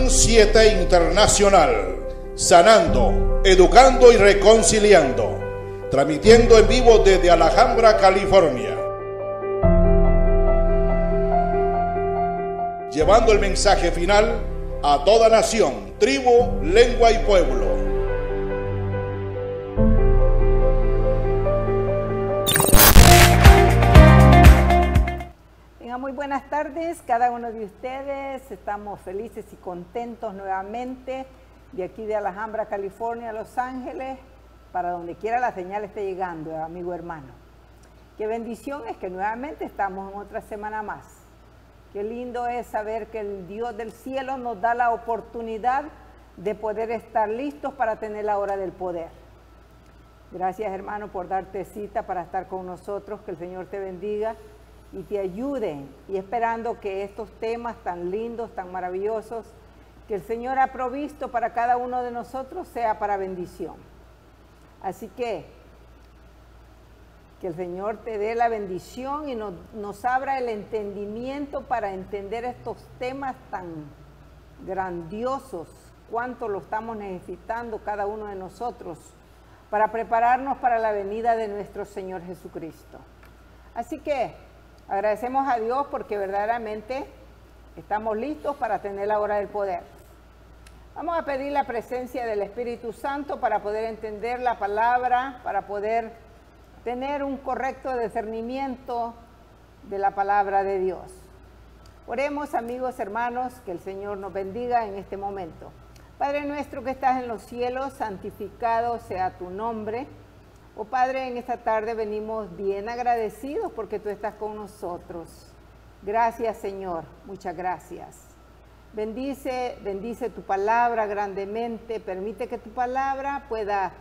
Plan 7 Internacional, sanando, educando y reconciliando, transmitiendo en vivo desde Alhambra, California, llevando el mensaje final a toda nación, tribu, lengua y pueblo. Muy buenas tardes, cada uno de ustedes. Estamos felices y contentos nuevamente de aquí de Alhambra, California, Los Ángeles, para donde quiera la señal esté llegando, amigo hermano. Qué bendición es que nuevamente estamos en otra semana más. Qué lindo es saber que el Dios del cielo nos da la oportunidad de poder estar listos para tener la hora del poder. Gracias, hermano, por darte cita para estar con nosotros. Que el Señor te bendiga y te ayuden, y esperando que estos temas tan lindos, tan maravillosos, que el Señor ha provisto para cada uno de nosotros, sea para bendición. Así que el Señor te dé la bendición y nos abra el entendimiento para entender estos temas tan grandiosos, cuánto lo estamos necesitando cada uno de nosotros, para prepararnos para la venida de nuestro Señor Jesucristo. Así que agradecemos a Dios porque verdaderamente estamos listos para tener la hora del poder. Vamos a pedir la presencia del Espíritu Santo para poder entender la palabra, para poder tener un correcto discernimiento de la palabra de Dios. Oremos, amigos, hermanos, que el Señor nos bendiga en este momento. Padre nuestro que estás en los cielos, santificado sea tu nombre. Oh Padre, en esta tarde venimos bien agradecidos porque tú estás con nosotros. Gracias, Señor, muchas gracias. Bendice tu palabra grandemente, permite que tu palabra pueda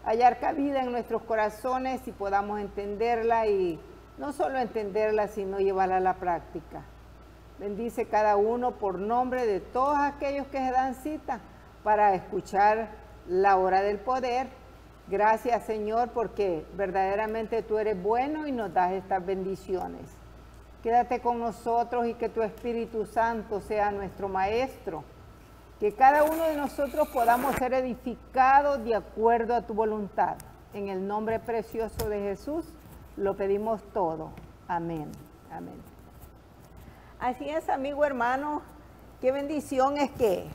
hallar cabida en nuestros corazones y podamos entenderla, y no solo entenderla, sino llevarla a la práctica. Bendice cada uno por nombre de todos aquellos que se dan cita para escuchar la hora del poder. Gracias, Señor, porque verdaderamente tú eres bueno y nos das estas bendiciones. Quédate con nosotros y que tu Espíritu Santo sea nuestro Maestro. Que cada uno de nosotros podamos ser edificados de acuerdo a tu voluntad. En el nombre precioso de Jesús lo pedimos todo. Amén. Amén. Así es, amigo hermano. Qué bendición es que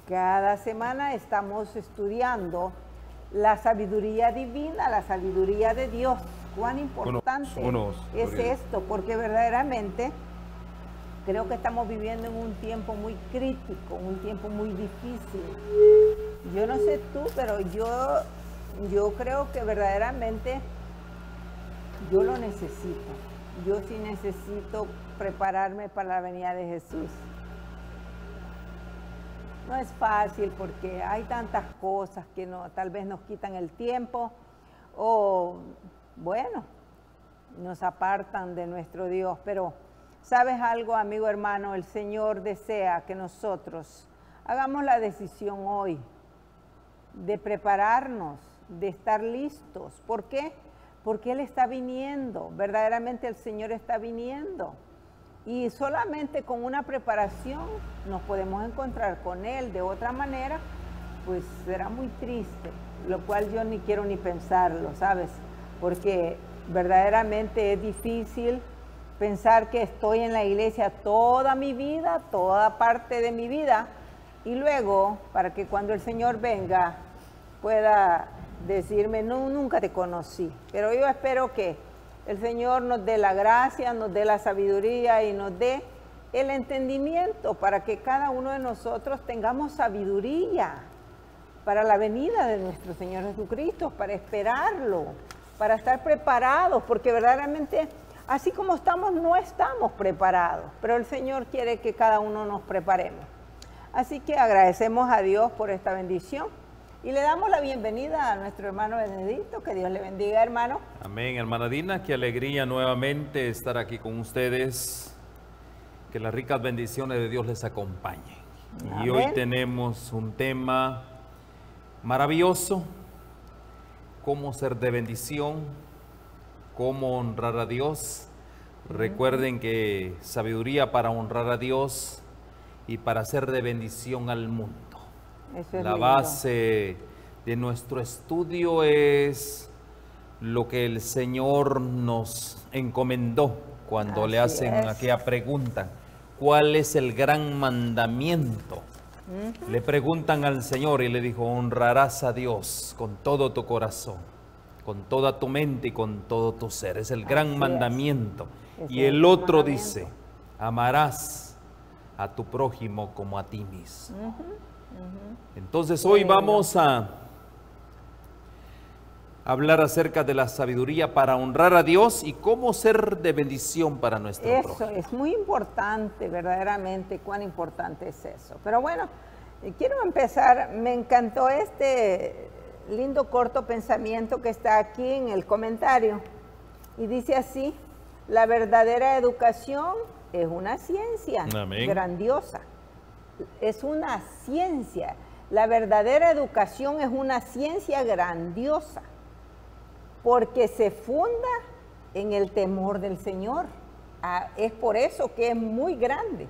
cada semana estamos estudiando la sabiduría divina, la sabiduría de Dios. Cuán importante es esto, porque verdaderamente creo que estamos viviendo en un tiempo muy crítico, un tiempo muy difícil. Yo no sé tú, pero yo creo que verdaderamente yo lo necesito. Yo sí necesito prepararme para la venida de Jesús. No es fácil porque hay tantas cosas que tal vez nos quitan el tiempo o, bueno, nos apartan de nuestro Dios. Pero, ¿sabes algo, amigo hermano? El Señor desea que nosotros hagamos la decisión hoy de prepararnos, de estar listos. ¿Por qué? Porque Él está viniendo, verdaderamente el Señor está viniendo. Y solamente con una preparación nos podemos encontrar con Él. De otra manera, pues será muy triste, lo cual yo ni quiero ni pensarlo, ¿sabes? Porque verdaderamente es difícil pensar que estoy en la iglesia toda mi vida, toda parte de mi vida, y luego, para que cuando el Señor venga, pueda decirme, no, nunca te conocí. Pero yo espero que el Señor nos dé la gracia, nos dé la sabiduría y nos dé el entendimiento para que cada uno de nosotros tengamos sabiduría para la venida de nuestro Señor Jesucristo, para esperarlo, para estar preparados, porque verdaderamente así como estamos, no estamos preparados, pero el Señor quiere que cada uno nos preparemos. Así que agradecemos a Dios por esta bendición. Y le damos la bienvenida a nuestro hermano Benedicto. Que Dios le bendiga, hermano. Amén, hermana Dina. Qué alegría nuevamente estar aquí con ustedes. Que las ricas bendiciones de Dios les acompañen. Amén. Y hoy tenemos un tema maravilloso. Cómo ser de bendición. Cómo honrar a Dios. Recuerden que sabiduría para honrar a Dios y para ser de bendición al mundo. Eso es La lindo. base de nuestro estudio es lo que el Señor nos encomendó cuando le Así hacen es. aquella pregunta: ¿cuál es el gran mandamiento? Le preguntan al Señor y le dijo: honrarás a Dios con todo tu corazón, con toda tu mente y con todo tu ser. Es el gran Así es. mandamiento. Ese Y es el el otro mandamiento. dice: amarás a tu prójimo como a ti mismo. Entonces hoy Bueno. vamos a hablar acerca de la sabiduría para honrar a Dios y cómo ser de bendición para nuestro Eso prójimo. es muy importante, verdaderamente, cuán importante es eso. Pero bueno, quiero empezar, me encantó este lindo corto pensamiento que está aquí en el comentario. Y dice así: la verdadera educación es una ciencia Amén. grandiosa. Es una ciencia. La verdadera educación es una ciencia grandiosa, porque se funda en el temor del Señor. Es por eso que es muy grande.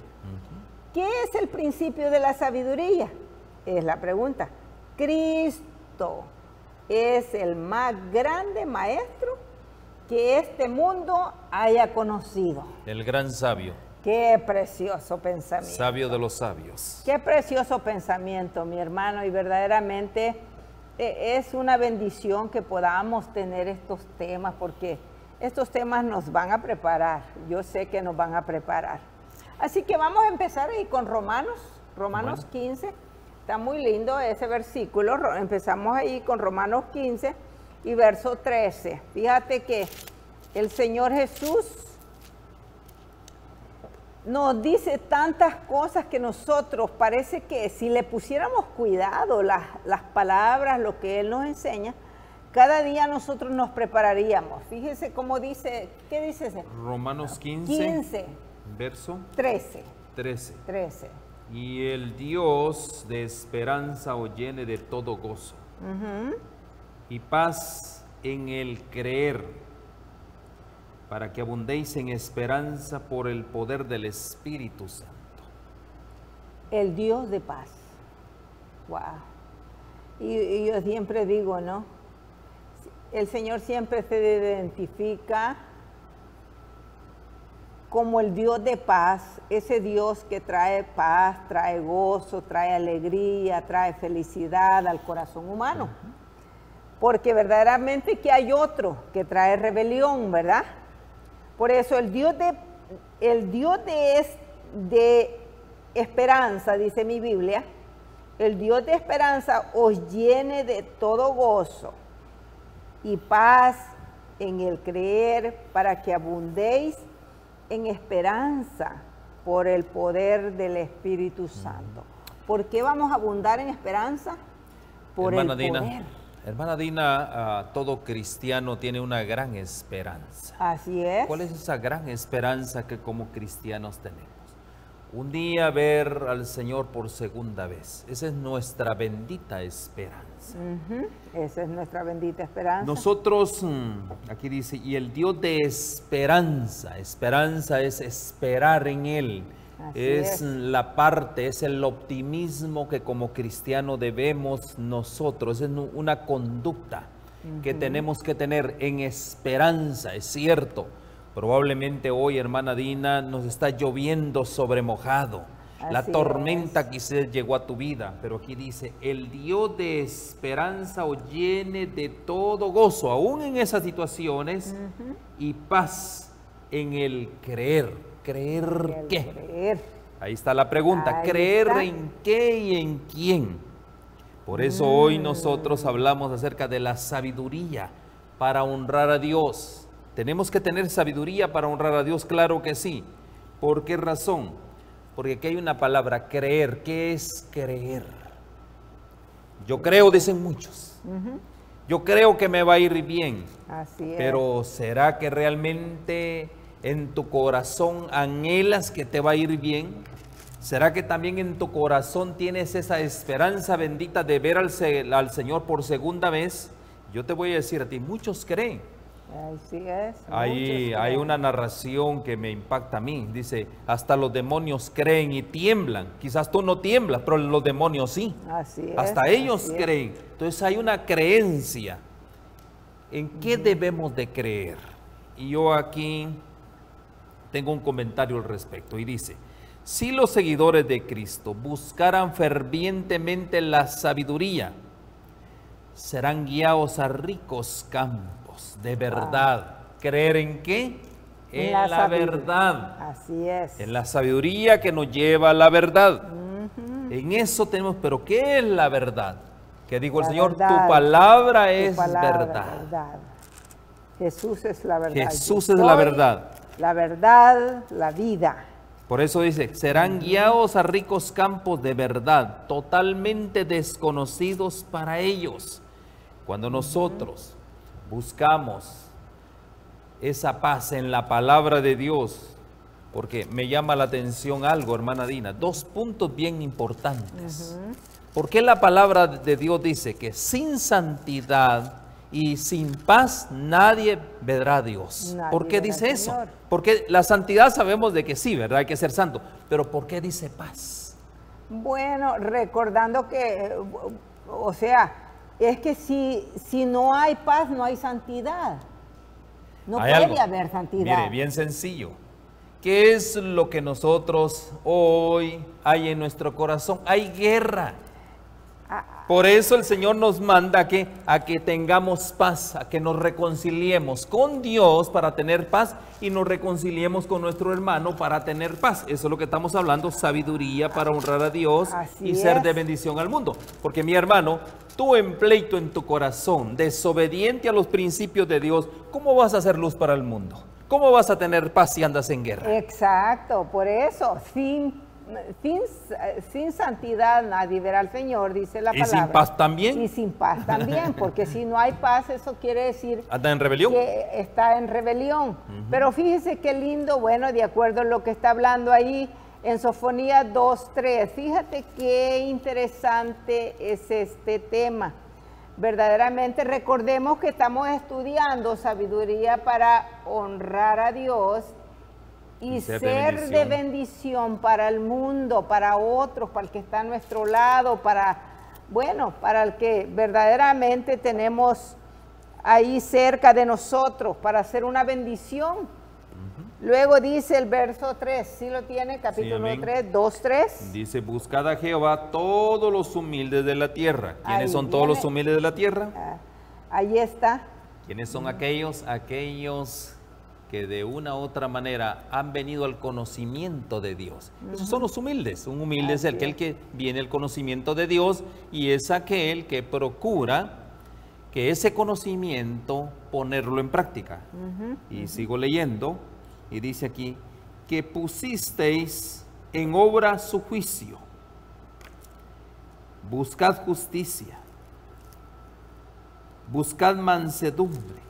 ¿Qué es el principio de la sabiduría? Es la pregunta. Cristo es el más grande maestro que este mundo haya conocido. El gran sabio, Qué precioso pensamiento. sabio de los sabios. Qué precioso pensamiento, mi hermano, y verdaderamente es una bendición que podamos tener estos temas, porque estos temas nos van a preparar. Yo sé que nos van a preparar. Así que vamos a empezar ahí con Romanos Bueno. 15. Está muy lindo ese versículo. Empezamos ahí con Romanos 15 y verso 13. Fíjate que el Señor Jesús nos dice tantas cosas que nosotros parece que si le pusiéramos cuidado las palabras, lo que Él nos enseña, cada día nosotros nos prepararíamos. Fíjese cómo dice, ¿qué dice ese? Romanos 15, 15, verso 13, 13. Y el Dios de esperanza os llene de todo gozo y paz en el creer, para que abundéis en esperanza por el poder del Espíritu Santo. El Dios de paz. Wow. Y yo siempre digo, ¿no? El Señor siempre se identifica como el Dios de paz, ese Dios que trae paz, trae gozo, trae alegría, trae felicidad al corazón humano. Porque verdaderamente que hay otro que trae rebelión, ¿verdad? Por eso el Dios de esperanza, dice mi Biblia, el Dios de esperanza os llene de todo gozo y paz en el creer, para que abundéis en esperanza por el poder del Espíritu Santo. ¿Por qué vamos a abundar en esperanza? Por Hermana el Dina, poder. Hermana Dina, todo cristiano tiene una gran esperanza. Así es. ¿Cuál es esa gran esperanza que como cristianos tenemos? Un día ver al Señor por segunda vez. Esa es nuestra bendita esperanza. Esa es nuestra bendita esperanza. Nosotros, aquí dice, y el Dios de esperanza. Esperanza es esperar en Él. Así Es es. la parte, es el optimismo que como cristiano debemos nosotros. Es una conducta que tenemos que tener en esperanza, es cierto. Probablemente hoy, hermana Dina, nos está lloviendo sobre mojado. La Así tormenta quizás llegó a tu vida, pero aquí dice, el Dios de esperanza os llene de todo gozo, aún en esas situaciones, y paz en el creer. ¿Creer El qué? creer. Ahí está la pregunta, Ahí ¿creer está. en qué y en quién? Por eso hoy nosotros hablamos acerca de la sabiduría para honrar a Dios. ¿Tenemos que tener sabiduría para honrar a Dios? Claro que sí. ¿Por qué razón? Porque aquí hay una palabra, creer. ¿Qué es creer? Yo creo, dicen muchos. Yo creo que me va a ir bien. Así es. Pero ¿será que realmente en tu corazón anhelas que te va a ir bien? ¿Será que también en tu corazón tienes esa esperanza bendita de ver al Señor por segunda vez? Yo te voy a decir a ti, muchos creen, Así es. Hay una narración que me impacta a mí. Dice, hasta los demonios creen y tiemblan. Quizás tú no tiemblas, pero los demonios sí. Así es. Hasta ellos creen. Entonces hay una creencia. ¿En qué debemos de creer? Y yo aquí tengo un comentario al respecto. Y dice, si los seguidores de Cristo buscaran fervientemente la sabiduría, serán guiados a ricos campos de verdad. ¿Creer en qué? En la verdad. Así es. En la sabiduría que nos lleva a la verdad. En eso tenemos, pero ¿qué es la verdad? Que dijo el Señor, tu palabra es verdad. Jesús es la verdad. Jesús es la verdad. La verdad, la vida. Por eso dice, serán guiados a ricos campos de verdad, totalmente desconocidos para ellos. Cuando nosotros buscamos esa paz en la palabra de Dios, porque me llama la atención algo, hermana Dina, 2 puntos bien importantes. ¿Por qué la palabra de Dios dice que sin santidad y sin paz nadie verá a Dios? ¿Por qué dice eso? Porque la santidad sabemos de que sí, ¿verdad? Hay que ser santo. Pero ¿por qué dice paz? Bueno, recordando que, o sea, es que si no hay paz, no hay santidad. No puede haber santidad. Mire, bien sencillo. ¿Qué es lo que nosotros hoy hay en nuestro corazón? Hay guerra. Por eso el Señor nos manda a que tengamos paz, a que nos reconciliemos con Dios para tener paz y nos reconciliemos con nuestro hermano para tener paz. Eso es lo que estamos hablando, sabiduría para honrar a Dios y ser de bendición al mundo. Porque mi hermano, tú en pleito en tu corazón, desobediente a los principios de Dios, ¿cómo vas a hacer luz para el mundo? ¿Cómo vas a tener paz si andas en guerra? Exacto, por eso, sin santidad nadie verá al Señor, dice la palabra. ¿Y sin paz también? Y sin paz también, porque si no hay paz, eso quiere decir... ¿Anda en rebelión? Que está en rebelión. Pero fíjese qué lindo, bueno, de acuerdo a lo que está hablando ahí en Sofonías 2:3. Fíjate qué interesante es este tema. Verdaderamente recordemos que estamos estudiando sabiduría para honrar a Dios y ser de bendición para el mundo, para otros, para el que está a nuestro lado, para el que verdaderamente tenemos ahí cerca de nosotros, para hacer una bendición. Luego dice el verso 3, ¿sí lo tiene? Capítulo 3, 2:3. Dice, buscad a Jehová todos los humildes de la tierra. ¿Quiénes son todos los humildes de la tierra? Ahí está. ¿Quiénes son aquellos? Aquellos que de una u otra manera han venido al conocimiento de Dios. Esos son los humildes. Un humilde es aquel que viene al conocimiento de Dios y es aquel que procura que ese conocimiento ponerlo en práctica. Y sigo leyendo y dice aquí, que pusisteis en obra su juicio, buscad justicia, buscad mansedumbre.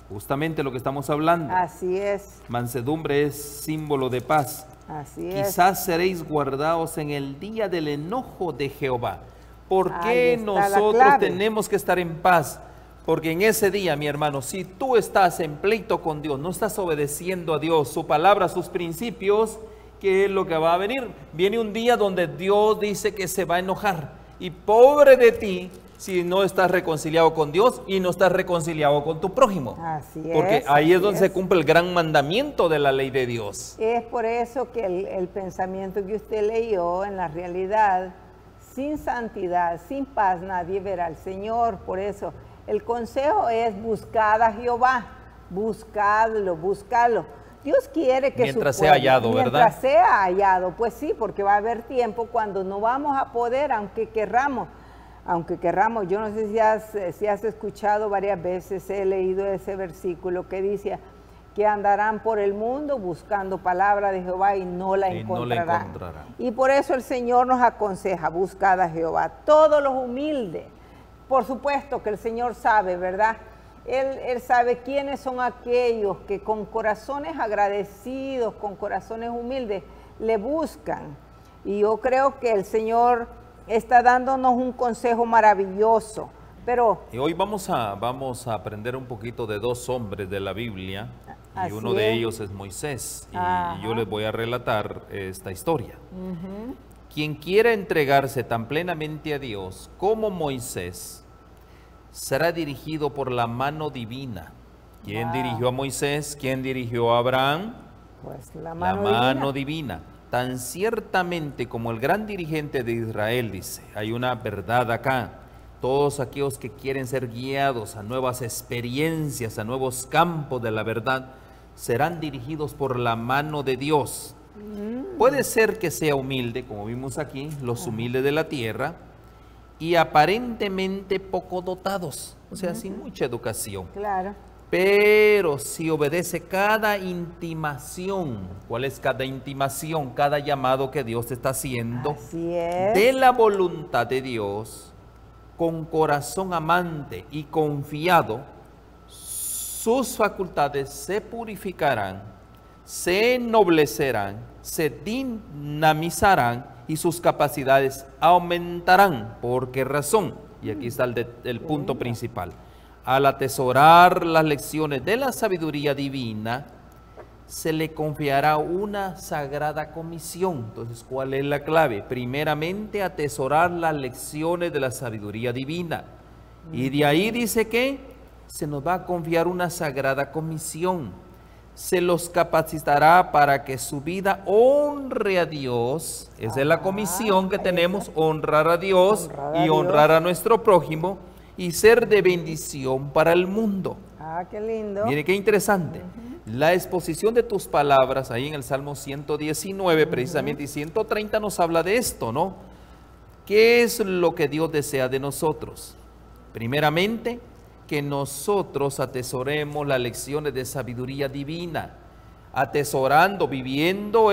Justamente lo que estamos hablando. Así es. Mansedumbre es símbolo de paz. Así es. Quizás seréis guardados en el día del enojo de Jehová. ¿Por qué nosotros tenemos que estar en paz? Porque en ese día, mi hermano, si tú estás en pleito con Dios, no estás obedeciendo a Dios, su palabra, sus principios, ¿qué es lo que va a venir? Viene un día donde Dios dice que se va a enojar. Y pobre de ti, si no estás reconciliado con Dios y no estás reconciliado con tu prójimo. Así es. Porque ahí es donde se cumple el gran mandamiento de la ley de Dios. Es por eso que el pensamiento que usted leyó, en la realidad, sin santidad, sin paz, nadie verá al Señor. Por eso, el consejo es buscad a Jehová, buscadlo, buscadlo. Dios quiere que mientras sea hallado, ¿verdad? Mientras sea hallado, pues sí, porque va a haber tiempo cuando no vamos a poder, aunque querramos. Yo no sé si has escuchado varias veces, he leído ese versículo que dice que andarán por el mundo buscando palabra de Jehová y no la encontrarán. Y por eso el Señor nos aconseja, buscad a Jehová, todos los humildes. Por supuesto que el Señor sabe, ¿verdad? Él sabe quiénes son aquellos que con corazones agradecidos, con corazones humildes, le buscan. Y yo creo que el Señor está dándonos un consejo maravilloso. Pero Y hoy vamos a aprender un poquito de dos hombres de la Biblia, y así uno de es. ellos es Moisés, y Ajá. yo les voy a relatar esta historia. Quien quiera entregarse tan plenamente a Dios como Moisés, será dirigido por la mano divina. ¿Quién Wow. dirigió a Moisés? ¿Quién dirigió a Abraham? pues la La mano, mano divina. divina. Tan ciertamente como el gran dirigente de Israel dice, hay una verdad acá. Todos aquellos que quieren ser guiados a nuevas experiencias, a nuevos campos de la verdad, serán dirigidos por la mano de Dios. Puede ser que sea humilde, como vimos aquí, los humildes de la tierra, y aparentemente poco dotados, o sea, sin mucha educación. Claro. Pero si obedece cada intimación, ¿cuál es cada intimación? Cada llamado que Dios te está haciendo Así es. de la voluntad de Dios, con corazón amante y confiado, sus facultades se purificarán, se ennoblecerán, se dinamizarán y sus capacidades aumentarán. ¿Por qué razón? Y aquí está el punto principal. Al atesorar las lecciones de la sabiduría divina, se le confiará una sagrada comisión. Entonces, ¿cuál es la clave? Primeramente, atesorar las lecciones de la sabiduría divina. Y de ahí dice que se nos va a confiar una sagrada comisión. Se los capacitará para que su vida honre a Dios. Esa es la comisión que tenemos, honrar a Dios Honrar a y Dios. honrar a nuestro prójimo y ser de bendición para el mundo. Ah, qué lindo. Mire qué interesante. La exposición de tus palabras, ahí en el Salmo 119 precisamente, y 130 nos habla de esto, ¿no? ¿Qué es lo que Dios desea de nosotros? Primeramente, que nosotros atesoremos las lecciones de sabiduría divina, atesorando, viviendo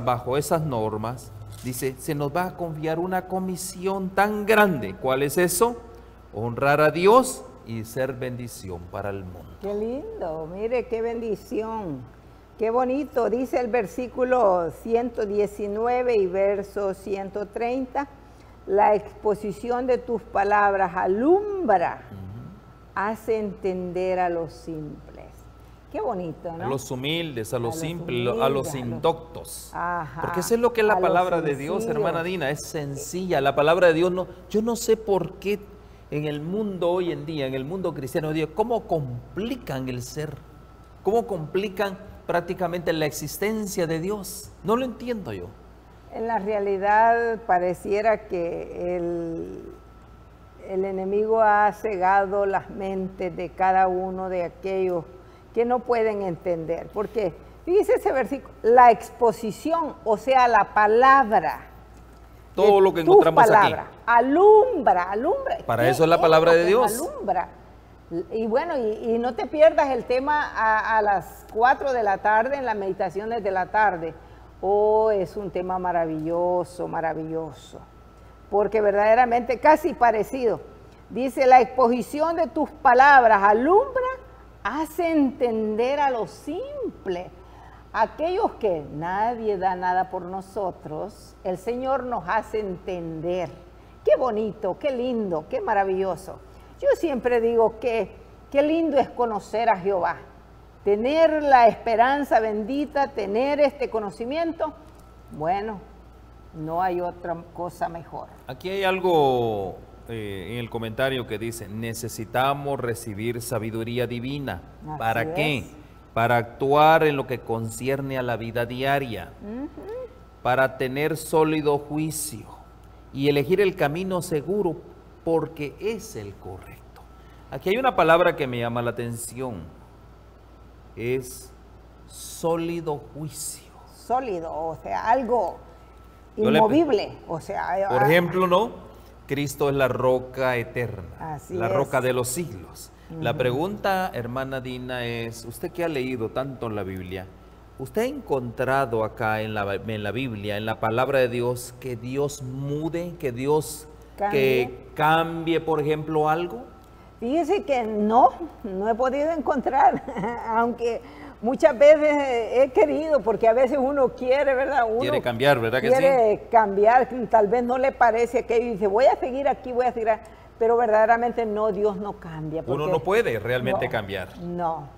bajo esas normas. Dice, se nos va a confiar una comisión tan grande. ¿Cuál es eso? Honrar a Dios y ser bendición para el mundo. Qué lindo, mire qué bendición, qué bonito. Dice el versículo 119 y verso 130, la exposición de tus palabras alumbra, hace entender a los simples. Qué bonito, ¿no? A los humildes, a los simples, humildes, a los indoctos. Ajá, Porque eso es lo que es la a los palabra de Dios, sencillos. hermana Dina, es sencilla. La palabra de Dios, no, yo no sé por qué en el mundo hoy en día, en el mundo cristiano hoy en día, cómo complican el ser, cómo complican prácticamente la existencia de Dios. No lo entiendo yo. En la realidad pareciera que el enemigo ha cegado las mentes de cada uno de aquellos que no pueden entender. Porque dice ese versículo, la exposición, o sea, la palabra. Todo lo que encontramos aquí. Alumbra. Para ¿Qué eso es la palabra lo de que Dios. Alumbra. Y bueno, y no te pierdas el tema a las 4 de la tarde, en las meditaciones de la tarde. Oh, es un tema maravilloso, maravilloso. Porque verdaderamente casi parecido. Dice, la exposición de tus palabras alumbra, hace entender a los simples. Aquellos que nadie da nada por nosotros, el Señor nos hace entender. Qué bonito, qué lindo, qué maravilloso. Yo siempre digo que qué lindo es conocer a Jehová. Tener la esperanza bendita, tener este conocimiento, bueno, no hay otra cosa mejor. Aquí hay algo en el comentario que dice, necesitamos recibir sabiduría divina. Así ¿Para qué? es. Para actuar en lo que concierne a la vida diaria, para tener sólido juicio y elegir el camino seguro porque es el correcto. Aquí hay una palabra que me llama la atención, es sólido juicio. Sólido, o sea, algo Yo le- inmovible, o sea, Por ejemplo, ¿no? Cristo es la roca eterna, Así la es. roca de los siglos. La pregunta, hermana Dina, es, usted que ha leído tanto en la Biblia, ¿usted ha encontrado acá en la Biblia, en la palabra de Dios, que Dios mude, que Dios cambie, por ejemplo, algo? Fíjese que no he podido encontrar, aunque muchas veces he querido, porque a veces uno quiere, ¿verdad? Uno quiere cambiar, ¿verdad que sí? Quiere cambiar, tal vez no le parece aquello y dice, voy a seguir aquí, voy a seguir aquí. Pero verdaderamente no, Dios no cambia. Uno no puede realmente cambiar. No.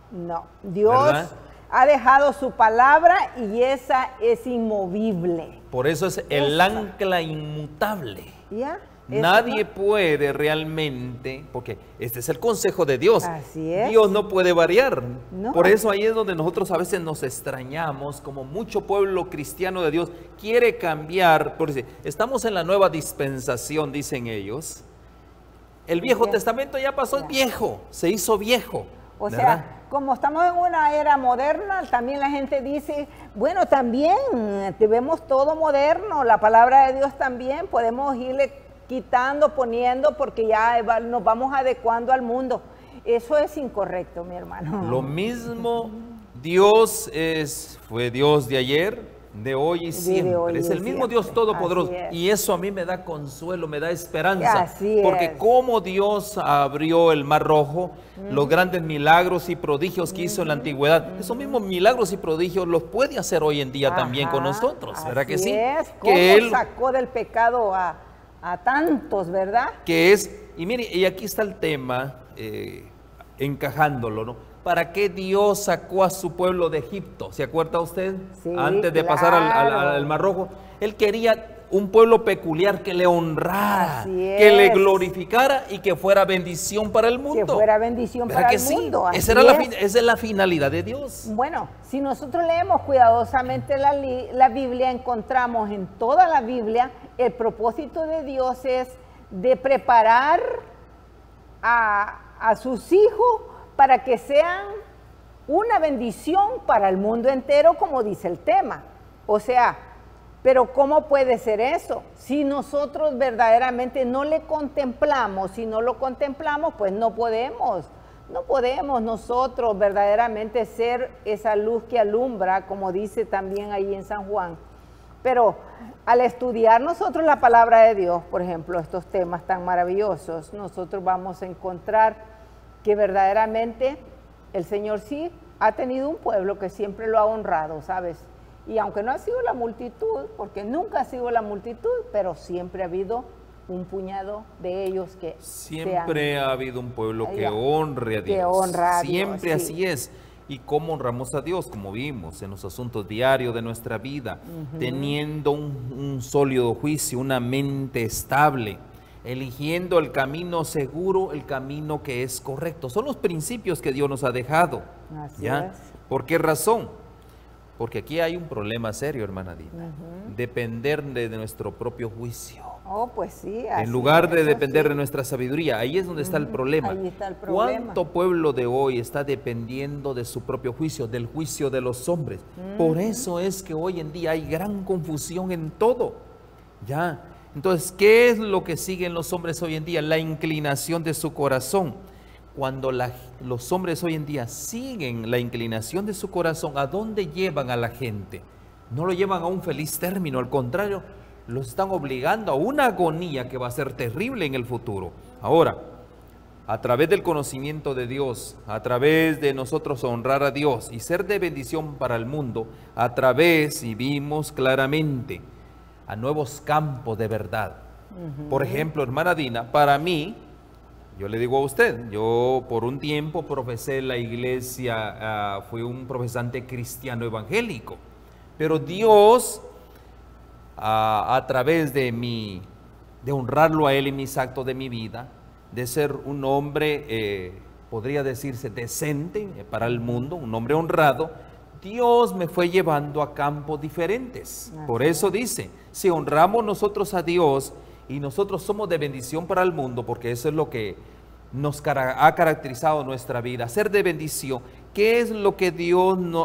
Dios ¿verdad? ha dejado su palabra y esa es inmovible. Por eso es el ancla inmutable. ¿Ya? Nadie puede realmente, porque este es el consejo de Dios. Así es. Dios no puede variar. No. Por eso ahí es donde nosotros a veces nos extrañamos, como mucho pueblo cristiano de Dios quiere cambiar. Porque estamos en la nueva dispensación, dicen ellos. El Viejo Testamento ya pasó, es viejo, se hizo viejo. O ¿verdad? sea, como estamos en una era moderna, también la gente dice, bueno, también vemos todo moderno, la palabra de Dios también, podemos irle quitando, poniendo, porque ya nos vamos adecuando al mundo. Eso es incorrecto, mi hermano. Lo mismo, Dios fue Dios de ayer, de hoy y siempre. Es el mismo Dios todopoderoso. Y eso a mí me da consuelo, me da esperanza. Porque como Dios abrió el Mar Rojo, los grandes milagros y prodigios que hizo en la antigüedad, esos mismos milagros y prodigios los puede hacer hoy en día también con nosotros, ¿verdad que sí? ¿Cómo Él sacó del pecado a tantos, verdad? Que es, y mire, y aquí está el tema, encajándolo, ¿no? ¿Para qué Dios sacó a su pueblo de Egipto? ¿Se acuerda usted? Sí, antes de pasar al Mar Rojo. Él quería un pueblo peculiar que le honrara, que le glorificara y que fuera bendición para el mundo. Que fuera bendición para el mundo. Esa es la finalidad de Dios. Bueno, si nosotros leemos cuidadosamente la Biblia, encontramos en toda la Biblia el propósito de Dios es de preparar a sus hijos para que sean una bendición para el mundo entero, como dice el tema. O sea, pero ¿cómo puede ser eso? Si nosotros verdaderamente no le contemplamos, si no lo contemplamos, pues no podemos nosotros verdaderamente ser esa luz que alumbra, como dice también ahí en San Juan. Pero al estudiar nosotros la palabra de Dios, por ejemplo, estos temas tan maravillosos, nosotros vamos a encontrar que verdaderamente el Señor sí ha tenido un pueblo que siempre lo ha honrado, ¿sabes? Y aunque no ha sido la multitud, porque nunca ha sido la multitud, pero siempre ha habido un puñado de ellos que siempre ha habido un pueblo que honre a Dios. Que honra a Dios, siempre así es. ¿Y cómo honramos a Dios? Como vimos en los asuntos diarios de nuestra vida, teniendo un sólido juicio, una mente estable, eligiendo el camino seguro, el camino que es correcto. Son los principios que Dios nos ha dejado. Así es. ¿Por qué razón? Porque aquí hay un problema serio, hermana Dina. Depender de nuestro propio juicio. Oh, pues sí. En lugar de depender de nuestra sabiduría. Ahí es donde está el problema. Ahí está el problema. ¿Cuánto pueblo de hoy está dependiendo de su propio juicio, del juicio de los hombres? Por eso es que hoy en día hay gran confusión en todo. ¿Ya? Entonces, ¿qué es lo que siguen los hombres hoy en día? La inclinación de su corazón. Cuando los hombres hoy en día siguen la inclinación de su corazón, ¿a dónde llevan a la gente? No lo llevan a un feliz término, al contrario, los están obligando a una agonía que va a ser terrible en el futuro. Ahora, a través del conocimiento de Dios, a través de nosotros honrar a Dios y ser de bendición para el mundo, a través, y vimos claramente, a nuevos campos de verdad. Por ejemplo, hermana Dina, para mí, yo le digo a usted, yo por un tiempo profesé en la iglesia, fui un profesante cristiano evangélico, pero Dios, a través de honrarlo a Él en mis actos de mi vida, de ser un hombre, podría decirse decente para el mundo, un hombre honrado, Dios me fue llevando a campos diferentes. Por eso dice, si honramos nosotros a Dios y nosotros somos de bendición para el mundo, porque eso es lo que nos ha caracterizado nuestra vida, ser de bendición. ¿Qué es lo que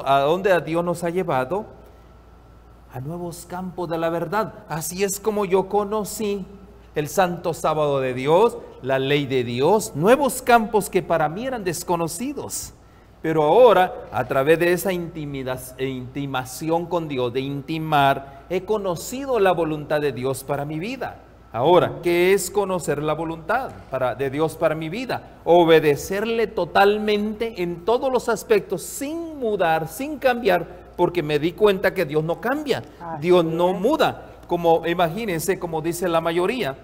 a dónde Dios nos ha llevado? A nuevos campos de la verdad. Así es como yo conocí el santo sábado de Dios, la ley de Dios, nuevos campos que para mí eran desconocidos. Pero ahora, a través de esa intimación con Dios, de intimar, he conocido la voluntad de Dios para mi vida. Ahora, ¿qué es conocer la voluntad de Dios para mi vida? Obedecerle totalmente en todos los aspectos, sin mudar, sin cambiar, porque me di cuenta que Dios no cambia, Dios no muda. Como imagínense, como dice la mayoría,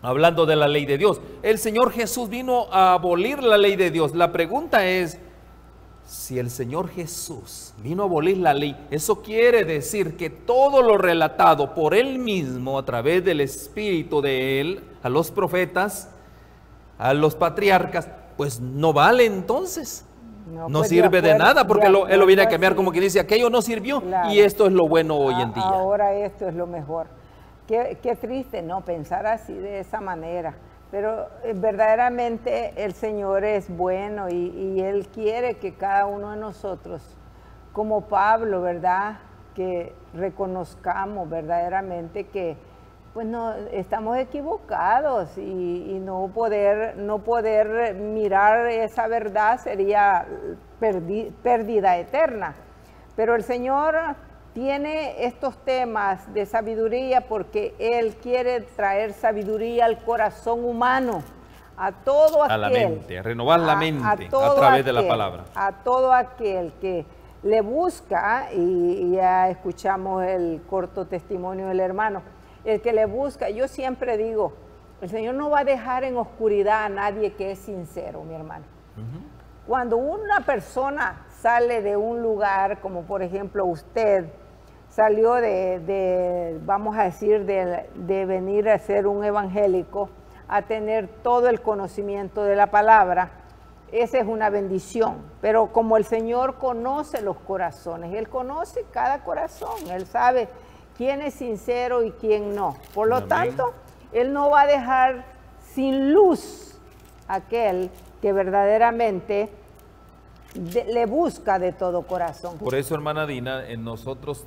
hablando de la ley de Dios, el Señor Jesús vino a abolir la ley de Dios. La pregunta es, si el Señor Jesús vino a abolir la ley, eso quiere decir que todo lo relatado por Él mismo a través del Espíritu de Él, a los profetas, a los patriarcas, pues no vale entonces. No pues sirve de nada, porque Él lo viene a cambiar, como que dice, aquello no sirvió, claro, y esto es lo bueno hoy en día. Ahora esto es lo mejor. Qué triste, ¿no? Pensar así de esa manera. Pero verdaderamente el Señor es bueno y Él quiere que cada uno de nosotros, como Pablo, ¿verdad?, que reconozcamos verdaderamente que pues no estamos equivocados y no poder mirar esa verdad sería pérdida eterna. Pero el Señor tiene estos temas de sabiduría porque Él quiere traer sabiduría al corazón humano, a todo aquel. A la mente, a renovar la mente a través de la palabra. A todo aquel que le busca, y ya escuchamos el corto testimonio del hermano, el que le busca, yo siempre digo, el Señor no va a dejar en oscuridad a nadie que es sincero, mi hermano. Cuando una persona sale de un lugar, como por ejemplo usted salió vamos a decir, de venir a ser un evangélico, a tener todo el conocimiento de la palabra, esa es una bendición. Pero como el Señor conoce los corazones, Él conoce cada corazón, Él sabe quién es sincero y quién no. Por lo tanto, Él no va a dejar sin luz aquel que verdaderamente le busca de todo corazón. Por eso, hermana Dina, nosotros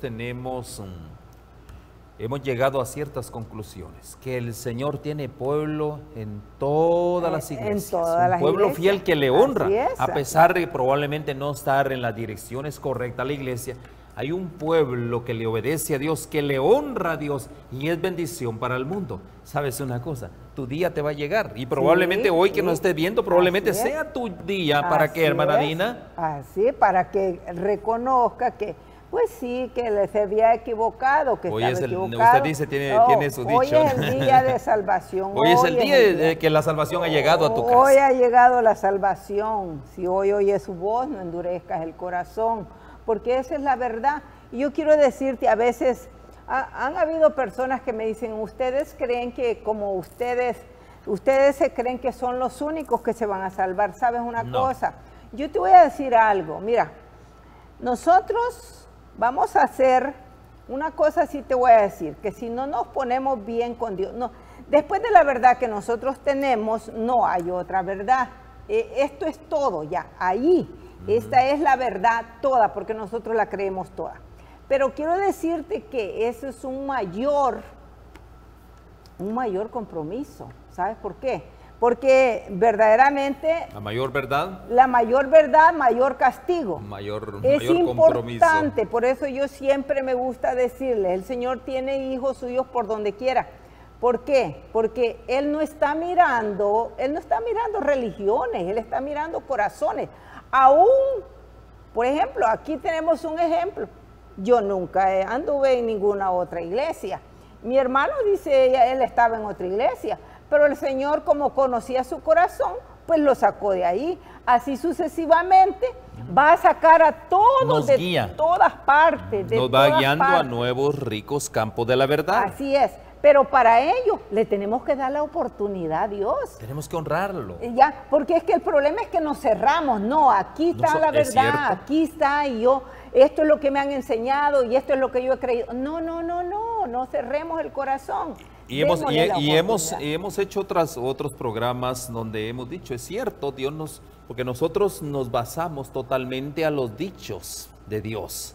hemos llegado a ciertas conclusiones, que el Señor tiene pueblo en todas las iglesias, un pueblo fiel que le honra, a pesar de probablemente no estar en las direcciones correctas a la iglesia. Hay un pueblo que le obedece a Dios, que le honra a Dios y es bendición para el mundo. ¿Sabes una cosa? Tu día te va a llegar y probablemente hoy que nos estés viendo, probablemente sea tu día. ¿Para qué, hermana Dina? Así, para que reconozca que, pues sí, que se había equivocado, que hoy estaba equivocado. Usted dice, tiene su dicho. Hoy es el día de salvación. Hoy es el día de que la salvación ha llegado a tu casa. Hoy ha llegado la salvación. Si hoy oyes su voz, no endurezcas el corazón, porque esa es la verdad. Y yo quiero decirte, a veces han habido personas que me dicen, ustedes creen que como ustedes se creen que son los únicos que se van a salvar. ¿Sabes una cosa? Yo te voy a decir algo. Mira, nosotros vamos a hacer una cosa, sí te voy a decir, que si no nos ponemos bien con Dios, no, después de la verdad que nosotros tenemos, no hay otra verdad. Esto es todo ya, ahí. Esta es la verdad toda, porque nosotros la creemos toda. Pero quiero decirte que eso es un mayor compromiso. ¿Sabes por qué? Porque verdaderamente... La mayor verdad, mayor castigo. Es importante, por eso yo siempre me gusta decirles, el Señor tiene hijos suyos por donde quiera. ¿Por qué? Porque Él no está mirando religiones, Él está mirando corazones. Aún, por ejemplo, aquí tenemos un ejemplo. Yo nunca anduve en ninguna otra iglesia. Mi hermano dice, él estaba en otra iglesia, pero el Señor, como conocía su corazón, pues lo sacó de ahí. Así sucesivamente va a sacar a todos todas partes. Nos va guiando a nuevos ricos campos de la verdad. Así es. Pero para ello le tenemos que dar la oportunidad a Dios. Tenemos que honrarlo. Ya, porque es que el problema es que nos cerramos. No, aquí está la verdad, aquí está, y esto es lo que me han enseñado y esto es lo que yo he creído. No cerremos el corazón. Y hemos hecho otros programas donde hemos dicho, es cierto, porque nosotros nos basamos totalmente a los dichos de Dios.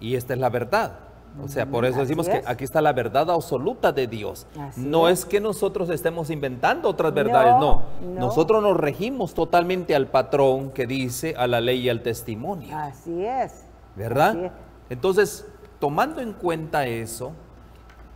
Y esta es la verdad. O sea, por eso decimos que aquí está la verdad absoluta de Dios. No es que nosotros estemos inventando otras verdades, no. Nosotros nos regimos totalmente al patrón que dice, a la ley y al testimonio. Así es. ¿Verdad? Así es. Entonces, tomando en cuenta eso,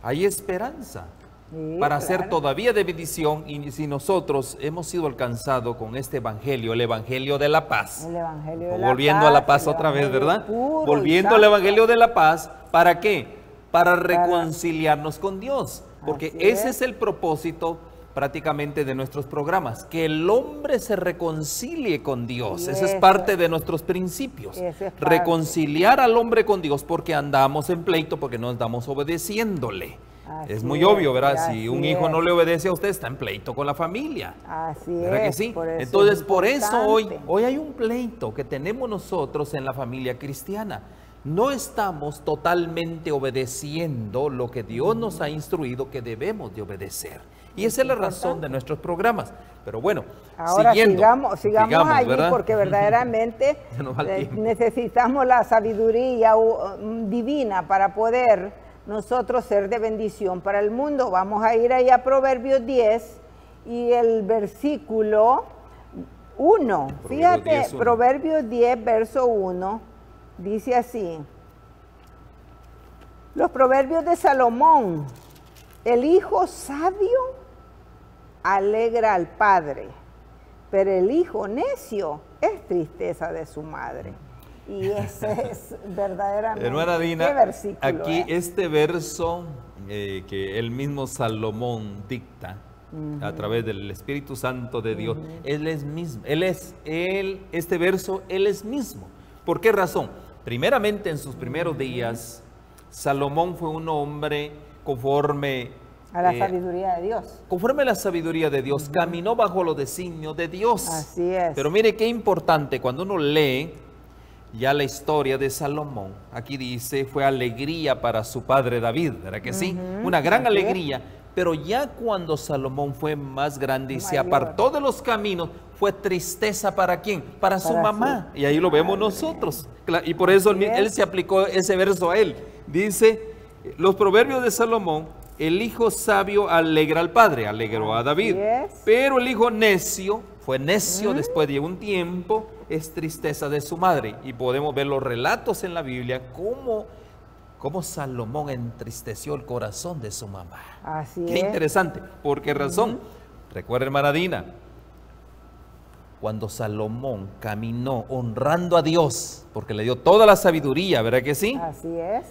hay esperanza. Sí, para ser claro. todavía de bendición. Y si nosotros hemos sido alcanzados con este evangelio, el evangelio de la paz, El evangelio de la volviendo paz, a la paz el otra vez, evangelio ¿verdad? puro y Volviendo al santo. evangelio de la paz, ¿para qué? Para reconciliarnos con Dios, porque Así ese es. es el propósito prácticamente de nuestros programas, que el hombre se reconcilie con Dios. Y Ese es eso parte es. de nuestros principios. Ese es parte. Reconciliar al hombre con Dios porque andamos en pleito, porque no estamos obedeciéndole. Así Es muy obvio, ¿verdad? es, Si un así hijo no es. le obedece a usted, está en pleito con la familia. Así ¿Verdad que es. sí? Por eso Entonces, es por eso importante. hoy hay un pleito que tenemos nosotros en la familia cristiana. No estamos totalmente obedeciendo lo que Dios nos ha instruido que debemos de obedecer. Y esa es la razón de nuestros programas. Pero bueno, Ahora siguiendo, sigamos allí, ¿verdad? porque verdaderamente Ya nos va el tiempo. necesitamos la sabiduría divina para poder nosotros ser de bendición para el mundo. Vamos a ir ahí a Proverbios 10 y el versículo 1. Fíjate, 10, 1. Proverbios 10, verso 1, dice así. Los proverbios de Salomón: el hijo sabio alegra al padre, pero el hijo necio es tristeza de su madre. Y ese es verdaderamente. Hermana Dina, ¿qué versículo aquí es? este verso que el mismo Salomón dicta a través del Espíritu Santo de Dios, él es mismo, este verso, él es mismo. ¿Por qué razón? Primeramente, en sus primeros días, Salomón fue un hombre conforme A la sabiduría de Dios. conforme a la sabiduría de Dios, caminó bajo los designios de Dios. Así es. Pero mire qué importante, cuando uno lee ya la historia de Salomón, aquí dice, fue alegría para su padre David, ¿verdad que sí? Una gran así es. alegría, pero ya cuando Salomón fue más grande y se Mayor. apartó de los caminos, fue tristeza ¿para quién? Para su Para mamá. su Y ahí lo vemos nosotros. Y por eso Así él es. se aplicó ese verso a él. Dice, los proverbios de Salomón: el hijo sabio alegra al padre, alegró a David. es. Pero el hijo necio, fue necio después de un tiempo, es tristeza de su madre. Y podemos ver los relatos en la Biblia, cómo Salomón entristeció el corazón de su mamá. Así Qué es. interesante. ¿Por qué razón? Recuerda, hermana Dina, cuando Salomón caminó honrando a Dios, porque le dio toda la sabiduría, ¿verdad que sí? Así es.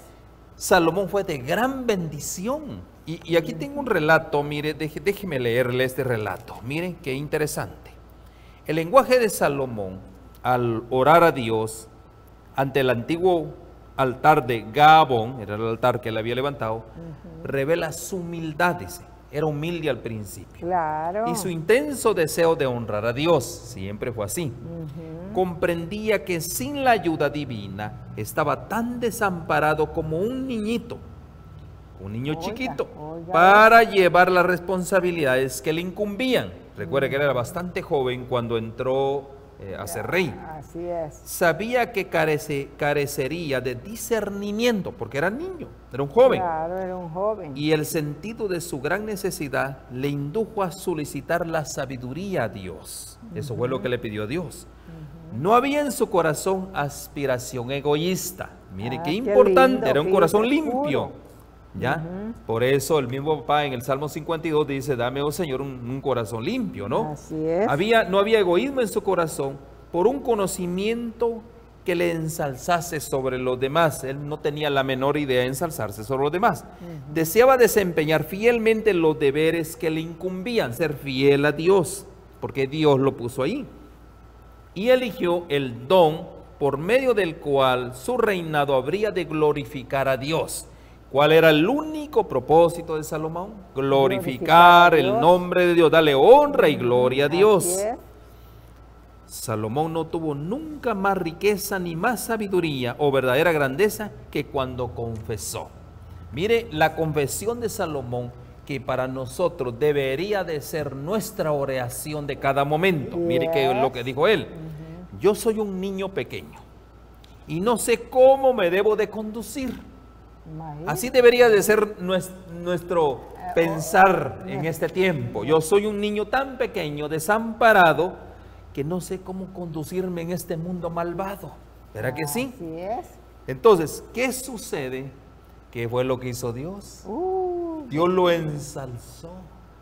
Salomón fue de gran bendición. Y aquí tengo un relato, mire, déjeme leerle este relato. Miren qué interesante. El lenguaje de Salomón al orar a Dios ante el antiguo altar de Gabaón, era el altar que él había levantado, revela su humildad, dice. Era humilde al principio. Claro. Y su intenso deseo de honrar a Dios, siempre fue así. Comprendía que sin la ayuda divina estaba tan desamparado como un niñito, un niño Oiga, chiquito, oiga. para llevar las responsabilidades que le incumbían. Recuerde que él era bastante joven cuando entró a ser rey. Así es. Sabía que carecería de discernimiento, porque era niño, era un joven. Claro, era un joven. Y el sentido de su gran necesidad le indujo a solicitar la sabiduría a Dios. Eso fue lo que le pidió a Dios. No había en su corazón aspiración egoísta. Mire, qué Qué importante, lindo, era un corazón fíjate, limpio. puro. ¿Ya? Por eso el mismo papá en el Salmo 52 dice, dame, oh Señor, un corazón limpio, ¿no? Así es. No había egoísmo en su corazón por un conocimiento que le ensalzase sobre los demás. Él no tenía la menor idea de ensalzarse sobre los demás. Deseaba desempeñar fielmente los deberes que le incumbían, ser fiel a Dios, porque Dios lo puso ahí. Y eligió el don por medio del cual su reinado habría de glorificar a Dios. ¿Cuál era el único propósito de Salomón? Glorificar a el Dios. nombre de Dios, darle honra y gloria a Dios. Así es. Salomón no tuvo nunca más riqueza ni más sabiduría o verdadera grandeza que cuando confesó. Mire la confesión de Salomón, que para nosotros debería de ser nuestra oración de cada momento. Mire que lo que dijo él. Yo soy un niño pequeño y no sé cómo me debo de conducir. Imagínate. Así debería de ser nuestro pensar en este tiempo. Yo soy un niño tan pequeño, desamparado, que no sé cómo conducirme en este mundo malvado. ¿Verdad que sí? Así es. Entonces, ¿qué sucede? ¿Qué fue lo que hizo Dios? Dios lo ensalzó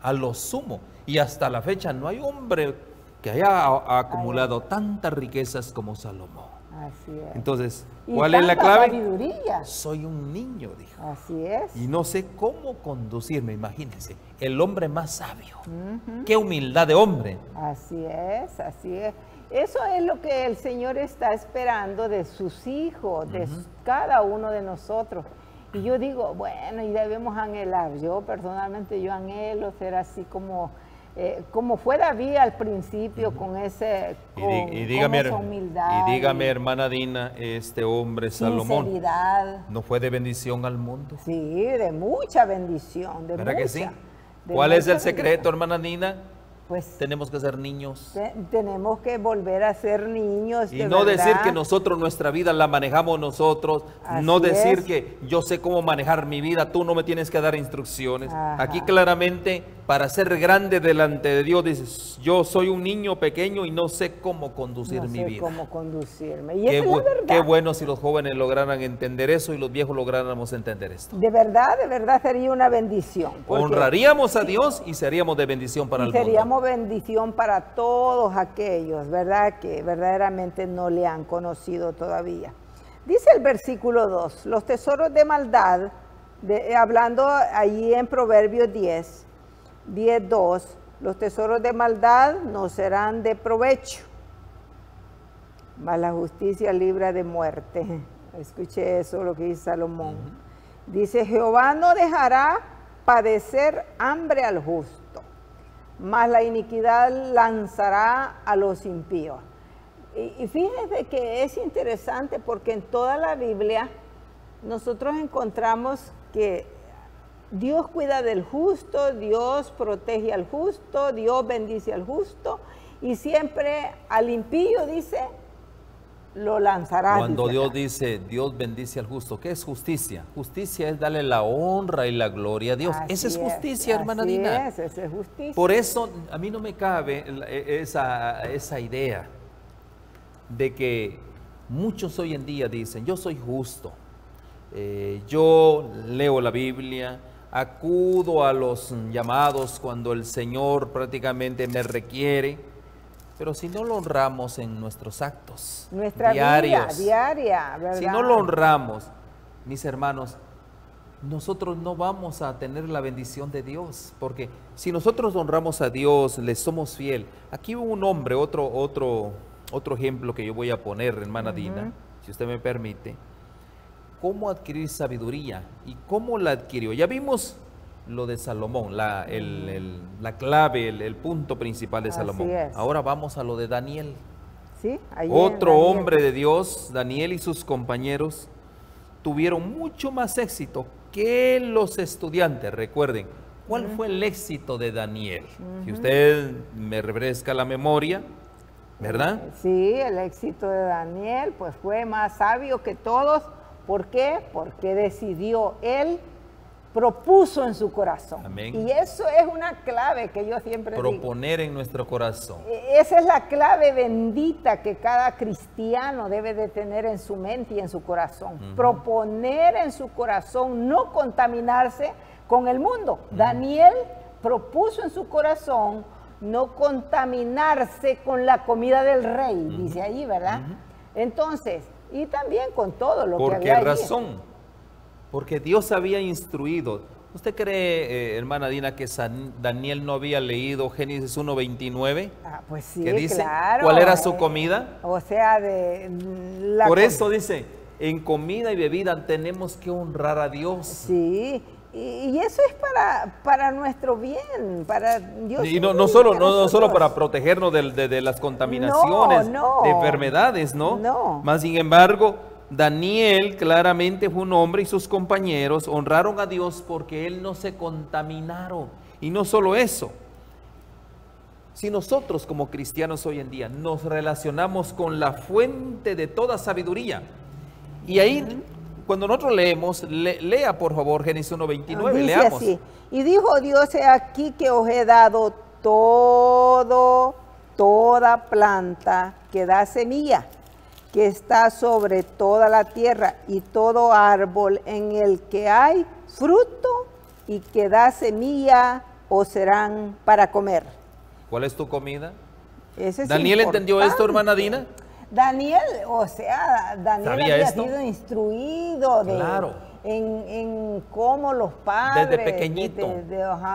a lo sumo. Y hasta la fecha no hay hombre que haya acumulado tantas riquezas como Salomón. Así es. Entonces, Y ¿cuál es la tanta clave? sabiduría. Soy un niño, dijo. Así es. Y no sé cómo conducirme, imagínense. El hombre más sabio. Qué humildad de hombre. Así es, así es. Eso es lo que el Señor está esperando de sus hijos, de cada uno de nosotros. Y yo digo, bueno, y debemos anhelar. Yo personalmente, yo anhelo ser así como fue David al principio, con esa humildad. Y dígame, hermana Dina, este hombre Salomón, sinceridad. ¿no fue de bendición al mundo? Sí, de mucha bendición. De ¿Verdad mucha, que sí? de ¿Cuál es el mucha secreto, bendición. hermana Dina? Pues Tenemos que ser niños. tenemos que volver a ser niños. Y de no verdad. decir que nosotros nuestra vida la manejamos nosotros, no Así decir es. que yo sé cómo manejar mi vida, tú no me tienes que dar instrucciones. Ajá. Aquí claramente, para ser grande delante de Dios, dices, yo soy un niño pequeño y no sé cómo conducir No mi sé vida. cómo conducirme. Y Qué, esa es la verdad. qué bueno si los jóvenes lograran entender eso y los viejos lográramos entender esto. De verdad sería una bendición. porque Honraríamos a Dios y seríamos de bendición para el mundo. seríamos bendición para todos aquellos, ¿verdad? Que verdaderamente no le han conocido todavía. Dice el versículo 2, los tesoros de maldad, hablando allí en Proverbios 10:2, los tesoros de maldad no serán de provecho, mas la justicia libra de muerte. Escuche eso, lo que dice Salomón. Dice, Jehová no dejará padecer hambre al justo, mas la iniquidad lanzará a los impíos. Y fíjense que es interesante porque en toda la Biblia nosotros encontramos que Dios cuida del justo, Dios protege al justo, Dios bendice al justo, y siempre al impío dice, lo lanzará. Cuando Dios dice, Dios bendice al justo, ¿qué es justicia? Justicia es darle la honra y la gloria a Dios. Esa es justicia, hermana Dina. Esa es justicia. Por eso a mí no me cabe esa idea de que muchos hoy en día dicen, yo soy justo, yo leo la Biblia, acudo a los llamados cuando el Señor prácticamente me requiere. Pero si no lo honramos en nuestros actos nuestra diarios, vida diaria, ¿verdad? si no lo honramos, mis hermanos, nosotros no vamos a tener la bendición de Dios, porque si nosotros honramos a Dios, le somos fiel. Aquí hubo un hombre, otro ejemplo que yo voy a poner, hermana Dina, si usted me permite, cómo adquirir sabiduría y cómo la adquirió. Ya vimos lo de Salomón, la clave, el punto principal de Salomón. Ahora vamos a lo de Daniel. ¿Sí? Otro hombre de Dios, Daniel y sus compañeros, tuvieron mucho más éxito que los estudiantes. Recuerden, ¿cuál fue el éxito de Daniel? Si usted me refresca la memoria, ¿verdad? Sí, el éxito de Daniel pues fue más sabio que todos. ¿Por qué? Porque decidió él, propuso en su corazón. Amén. Y eso es una clave que yo siempre digo. Proponer en nuestro corazón. Esa es la clave bendita que cada cristiano debe de tener en su mente y en su corazón. Proponer en su corazón, no contaminarse con el mundo. Daniel propuso en su corazón no contaminarse con la comida del rey, dice allí, ¿verdad? Entonces, y también con todo lo que había allí. ¿Por qué razón? Porque Dios había instruido. ¿Usted cree, hermana Dina, que Daniel no había leído Génesis 1:29? Pues sí, que dice, claro. ¿cuál era su comida? O sea, Por eso dice, en comida y bebida tenemos que honrar a Dios. Sí, y eso es para nuestro bien, para Dios. Y no solo para protegernos de las contaminaciones, de enfermedades, ¿no? No. Más sin embargo, Daniel claramente fue un hombre y sus compañeros honraron a Dios porque él no se contaminaron. Y no solo eso, si nosotros como cristianos hoy en día nos relacionamos con la fuente de toda sabiduría, y ahí cuando nosotros leemos, lea por favor Génesis 1:29, leamos. Así, y dijo Dios, he aquí que os he dado toda planta que da semilla, que está sobre toda la tierra, y todo árbol en el que hay fruto y que da semilla o serán para comer. ¿Cuál es tu comida? Ese es ¿Daniel entendió esto, importante. hermana Dina? Daniel, o sea, Daniel ¿Sabía había esto? sido instruido Claro. en cómo los padres Desde pequeñito.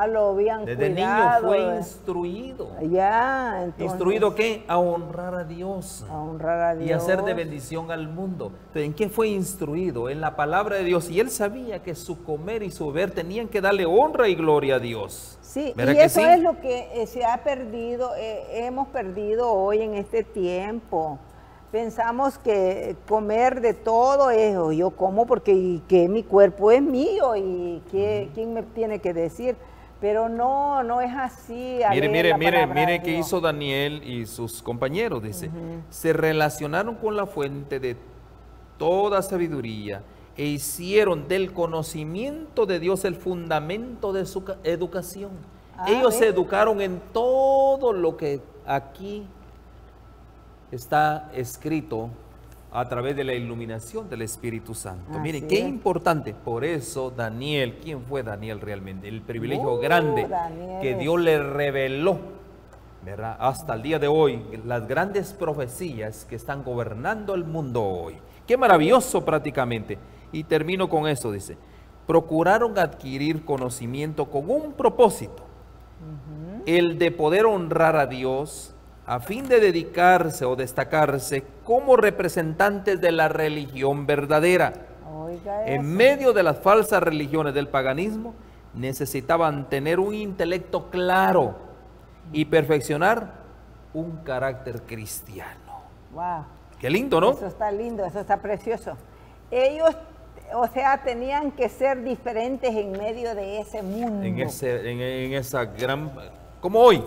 lo habían Desde cuidado. niño fue instruido. Ya, entonces, ¿Instruido qué? A honrar a Dios. a honrar a Dios. Y hacer de bendición al mundo. Entonces, ¿en qué fue instruido? En la palabra de Dios. Y él sabía que su comer y su beber tenían que darle honra y gloria a Dios. Sí, ¿Verdad y que eso sí? es lo que se ha perdido, hemos perdido hoy en este tiempo. Pensamos que comer de todo es, o yo como porque que mi cuerpo es mío y que, quién me tiene que decir. Pero no, no es así. Mire qué hizo Daniel y sus compañeros, dice. Se relacionaron con la fuente de toda sabiduría e hicieron del conocimiento de Dios el fundamento de su educación. Ellos se educaron en todo lo que aquí está escrito a través de la iluminación del Espíritu Santo. Miren, qué importante. Por eso Daniel, ¿quién fue Daniel realmente? El privilegio grande que Dios le reveló, ¿verdad? Hasta el día de hoy, las grandes profecías que están gobernando el mundo hoy. Qué maravilloso prácticamente. Y termino con eso, dice. Procuraron adquirir conocimiento con un propósito, el de poder honrar a Dios, a fin de dedicarse o destacarse como representantes de la religión verdadera. Oiga En eso. medio de las falsas religiones del paganismo, necesitaban tener un intelecto claro y perfeccionar un carácter cristiano. Wow. Qué lindo, ¿no? Eso está lindo, eso está precioso. Ellos, o sea, tenían que ser diferentes en medio de ese mundo. En esa gran... Como hoy.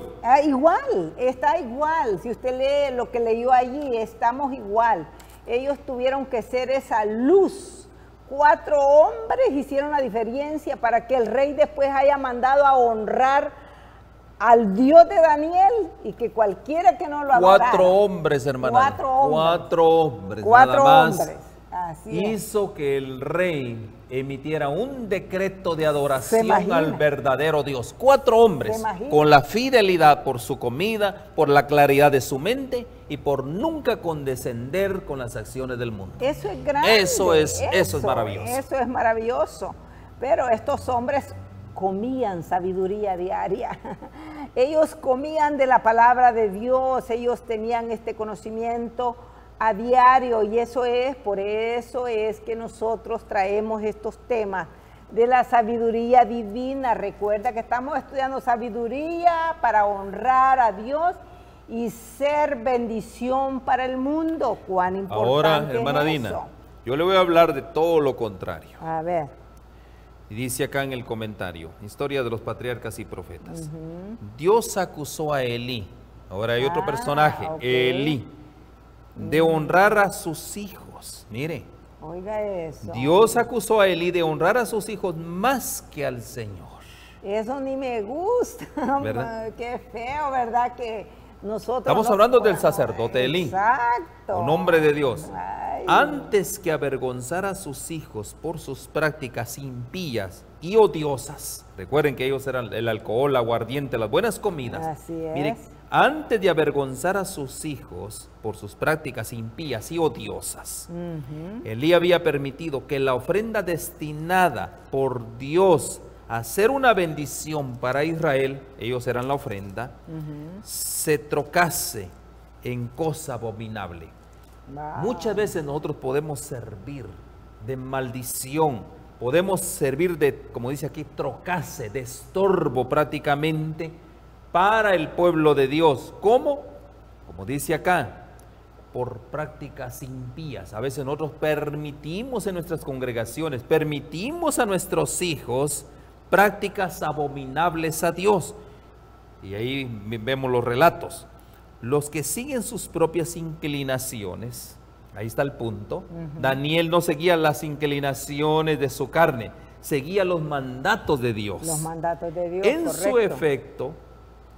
Igual, está igual. Si usted lee lo que leyó allí, estamos igual. Ellos tuvieron que ser esa luz. 4 hombres hicieron la diferencia para que el rey después haya mandado a honrar al Dios de Daniel y que cualquiera que no lo adorara. 4 hombres, hermana. 4 hombres. 4 hombres. 4 nada más. hombres. Así es. Hizo que el rey emitiera un decreto de ¿Se adoración imagina? al verdadero Dios. 4 hombres ¿Se imagina? con la fidelidad por su comida, por la claridad de su mente y por nunca condescender con las acciones del mundo. Eso es grande. Eso es maravilloso. Eso es maravilloso. Pero estos hombres comían sabiduría diaria. Ellos comían de la palabra de Dios, ellos tenían este conocimiento a diario y por eso es que nosotros traemos estos temas de la sabiduría divina. Recuerda que estamos estudiando sabiduría para honrar a Dios y ser bendición para el mundo. Cuán importante Ahora, hermana es Dina, eso. yo le voy a hablar de todo lo contrario. A ver. Y dice acá en el comentario, Historia de los Patriarcas y Profetas. Dios acusó a Elí, ahora hay otro personaje, ok. Elí, de honrar a sus hijos. Mire, Oiga eso. Dios acusó a Elí de honrar a sus hijos más que al Señor. Eso ni me gusta. ¿Verdad? Qué feo, ¿verdad? Que nosotros... Estamos hablando del sacerdote Elí, Exacto. un hombre de Dios. Ay. Antes que avergonzar a sus hijos por sus prácticas impías y odiosas, recuerden que ellos eran el alcohol, aguardiente, las buenas comidas. Así es. Miren, antes de avergonzar a sus hijos por sus prácticas impías y odiosas, Elí había permitido que la ofrenda destinada por Dios a ser una bendición para Israel, ellos eran la ofrenda, se trocase en cosa abominable. Wow. Muchas veces nosotros podemos servir de maldición, podemos servir de, como dice aquí, trocase, de estorbo prácticamente para el pueblo de Dios. ¿Cómo? Como dice acá, por prácticas impías. A veces nosotros permitimos en nuestras congregaciones, permitimos a nuestros hijos prácticas abominables a Dios. Y ahí vemos los relatos. Los que siguen sus propias inclinaciones, ahí está el punto. Daniel no seguía las inclinaciones de su carne, seguía los mandatos de Dios. Los mandatos de Dios,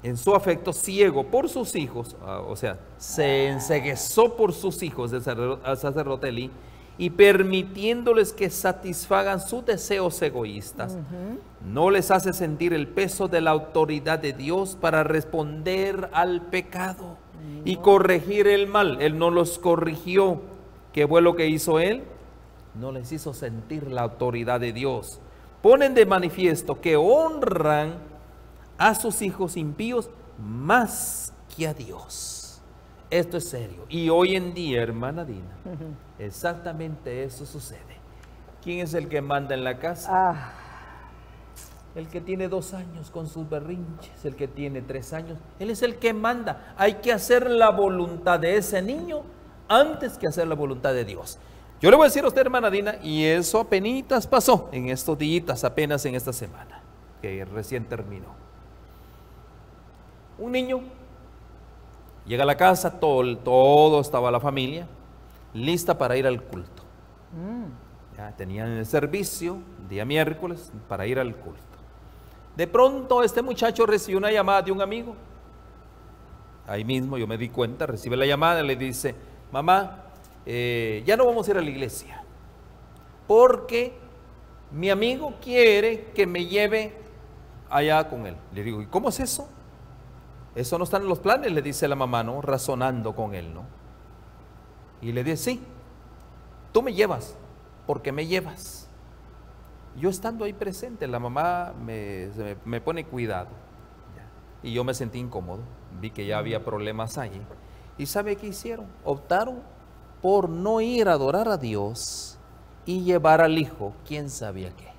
En su afecto ciego por sus hijos, o sea, se enceguezó por sus hijos, el sacerdote Elí, y permitiéndoles que satisfagan sus deseos egoístas. No les hace sentir el peso de la autoridad de Dios para responder al pecado y corregir el mal. Él no los corrigió. ¿Qué fue lo que hizo Él? No les hizo sentir la autoridad de Dios. Ponen de manifiesto que honran a sus hijos impíos más que a Dios. Esto es serio. Y hoy en día, hermana Dina, exactamente eso sucede. ¿Quién es el que manda en la casa? El que tiene 2 años con sus berrinches, el que tiene 3 años, él es el que manda. Hay que hacer la voluntad de ese niño antes que hacer la voluntad de Dios. Yo le voy a decir a usted, hermana Dina, y eso apenas pasó en estos días, apenas en esta semana, que recién terminó. Un niño llega a la casa, todo estaba la familia lista para ir al culto. Ya tenían el servicio, día miércoles, para ir al culto. De pronto este muchacho recibió una llamada de un amigo. Ahí mismo yo me di cuenta, recibe la llamada y le dice: mamá, ya no vamos a ir a la iglesia, porque mi amigo quiere que me lleve allá con él. Le digo: ¿y cómo es eso? Eso no está en los planes, le dice la mamá, ¿no? Razonando con él, ¿no? Y le dice: sí, tú me llevas, porque me llevas. Yo estando ahí presente, la mamá me pone cuidado. Y yo me sentí incómodo, vi que ya había problemas allí. ¿Y sabe qué hicieron? Optaron por no ir a adorar a Dios y llevar al hijo, quién sabía qué.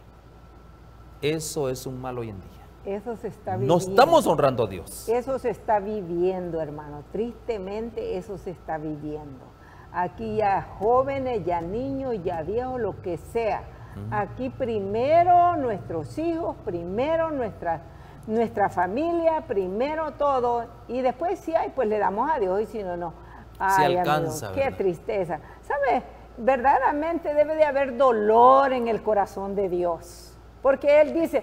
Eso es un mal hoy en día. Eso se está viviendo. No estamos honrando a Dios. Eso se está viviendo, hermano. Tristemente eso se está viviendo. Aquí ya jóvenes, ya niños, ya viejos, lo que sea. Aquí primero nuestros hijos, primero nuestra familia, primero todo. Y después si hay, pues le damos a Dios, y si no, no. Ay, se alcanza, amigo, qué tristeza. ¿Sabe? Verdaderamente debe de haber dolor en el corazón de Dios. Porque Él dice: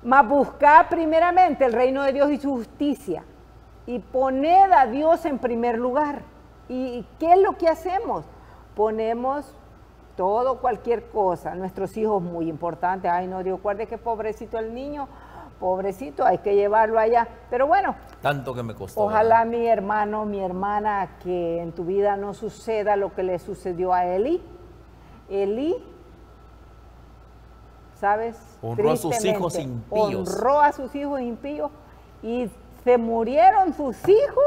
mas buscad primeramente el reino de Dios y su justicia, y poned a Dios en primer lugar. ¿Y qué es lo que hacemos? Ponemos todo, cualquier cosa. Nuestros hijos, muy importantes. Ay, no, Dios guarde, que pobrecito el niño, pobrecito, hay que llevarlo allá. Pero bueno, tanto que me costó. Ojalá, ¿verdad? Mi hermano, mi hermana, que en tu vida no suceda lo que le sucedió a Elí. Elí, ¿sabes? Honró a sus hijos impíos. Honró a sus hijos impíos y se murieron sus hijos